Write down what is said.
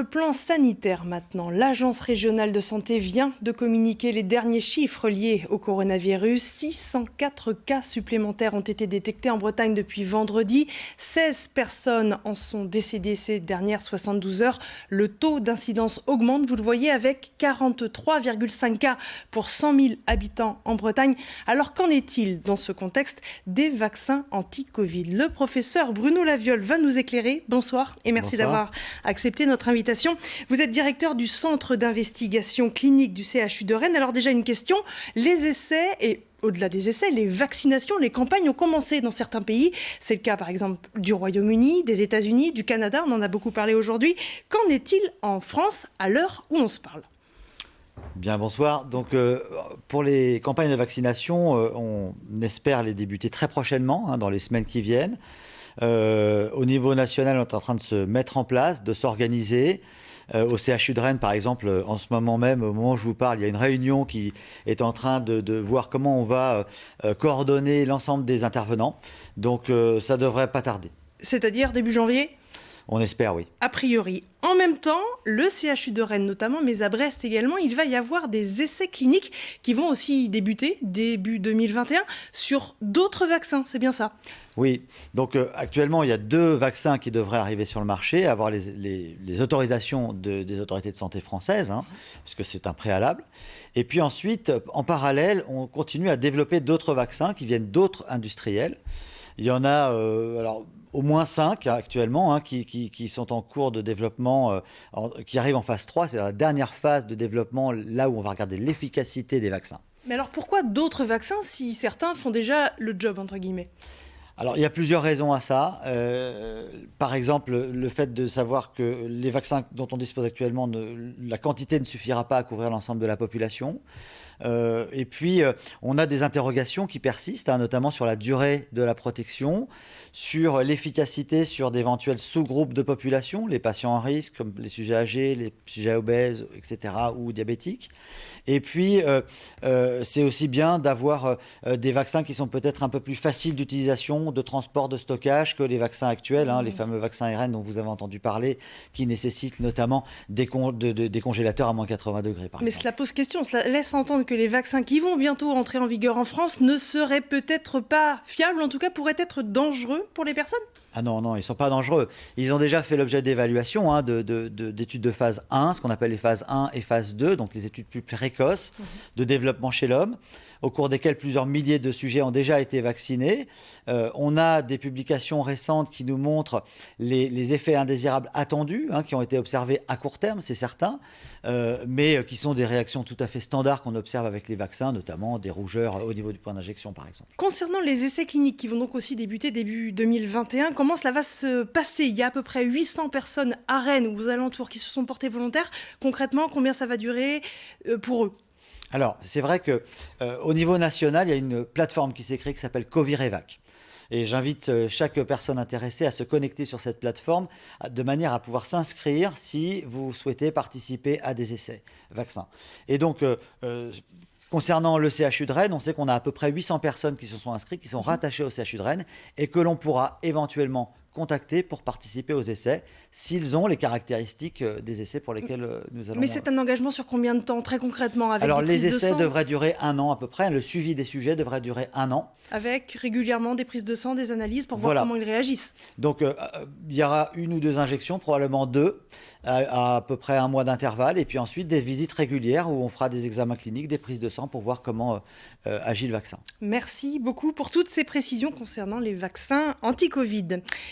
Le plan sanitaire maintenant, l'Agence régionale de santé vient de communiquer les derniers chiffres liés au coronavirus. 604 cas supplémentaires ont été détectés en Bretagne depuis vendredi. 16 personnes en sont décédées ces dernières 72 heures. Le taux d'incidence augmente, vous le voyez, avec 43,5 cas pour 100 000 habitants en Bretagne. Alors qu'en est-il dans ce contexte des vaccins anti-Covid? Le professeur Bruno Laviole va nous éclairer. Bonsoir et merci d'avoir accepté notre invitation. Vous êtes directeur du Centre d'investigation clinique du CHU de Rennes. Alors déjà une question, les essais et au-delà des essais, les vaccinations, les campagnes ont commencé dans certains pays. C'est le cas par exemple du Royaume-Uni, des États-Unis, du Canada, on en a beaucoup parlé aujourd'hui. Qu'en est-il en France à l'heure où on se parle ? Bien, bonsoir. Donc, pour les campagnes de vaccination, on espère les débuter très prochainement, dans les semaines qui viennent. Au niveau national, on est en train de se mettre en place, de s'organiser. Au CHU de Rennes, par exemple, en ce moment même, au moment où je vous parle, il y a une réunion qui est en train de voir comment on va coordonner l'ensemble des intervenants. Donc, ça ne devrait pas tarder. C'est-à-dire début janvier ? On espère, oui. A priori. En même temps, le CHU de Rennes notamment, mais à Brest également, il va y avoir des essais cliniques qui vont aussi débuter début 2021 sur d'autres vaccins, c'est bien ça ? Oui, donc actuellement, il y a 2 vaccins qui devraient arriver sur le marché, avoir les autorisations des autorités de santé françaises, puisque c'est un préalable. Et puis ensuite, en parallèle, on continue à développer d'autres vaccins qui viennent d'autres industriels. Il y en a au moins 5 actuellement qui sont en cours de développement, qui arrivent en phase 3, c'est la dernière phase de développement, là où on va regarder l'efficacité des vaccins. Mais alors pourquoi d'autres vaccins si certains font déjà le job, entre guillemets ? Alors, il y a plusieurs raisons à ça. Par exemple, le fait de savoir que les vaccins dont on dispose actuellement, la quantité ne suffira pas à couvrir l'ensemble de la population. Et puis, on a des interrogations qui persistent, notamment sur la durée de la protection, sur l'efficacité sur d'éventuels sous-groupes de population, les patients en risque, comme les sujets âgés, les sujets obèses, etc., ou diabétiques. Et puis, c'est aussi bien d'avoir des vaccins qui sont peut-être un peu plus faciles d'utilisation, de transport, de stockage que les vaccins actuels, les fameux vaccins ARN dont vous avez entendu parler, qui nécessitent notamment des congélateurs à moins 80 degrés, par exemple. Mais cela pose question, cela laisse entendre que les vaccins qui vont bientôt entrer en vigueur en France ne seraient peut-être pas fiables, en tout cas pourraient être dangereux pour les personnes ? Ah non, ils ne sont pas dangereux. Ils ont déjà fait l'objet d'évaluations, d'études de phase 1, ce qu'on appelle les phases 1 et phase 2, donc les études plus précoces de développement chez l'homme, au cours desquelles plusieurs milliers de sujets ont déjà été vaccinés. On a des publications récentes qui nous montrent les effets indésirables attendus, qui ont été observés à court terme, c'est certain, mais qui sont des réactions tout à fait standards qu'on observe avec les vaccins, notamment des rougeurs au niveau du point d'injection, par exemple. Concernant les essais cliniques qui vont donc aussi débuter début 2021, comment cela va se passer ? Il y a à peu près 800 personnes à Rennes ou aux alentours qui se sont portées volontaires. Concrètement, combien ça va durer pour eux ? Alors, c'est vrai qu'au niveau national, il y a une plateforme qui s'est créée qui s'appelle Covirevac. Et j'invite chaque personne intéressée à se connecter sur cette plateforme de manière à pouvoir s'inscrire si vous souhaitez participer à des essais vaccins. Et donc, concernant le CHU de Rennes, on sait qu'on a à peu près 800 personnes qui se sont inscrites, qui sont rattachées au CHU de Rennes et que l'on pourra éventuellement contacter pour participer aux essais s'ils ont les caractéristiques des essais pour lesquels nous allons... Mais c'est un engagement sur combien de temps, très concrètement, avec Alors, des les prises de essais sang devraient durer 1 an à peu près. Le suivi des sujets devrait durer 1 an. Avec régulièrement des prises de sang, des analyses pour voir comment ils réagissent. Donc, il y aura 1 ou 2 injections, probablement 2, à peu près 1 mois d'intervalle. Et puis ensuite, des visites régulières où on fera des examens cliniques, des prises de sang pour voir comment agit le vaccin. Merci beaucoup pour toutes ces précisions concernant les vaccins anti-Covid.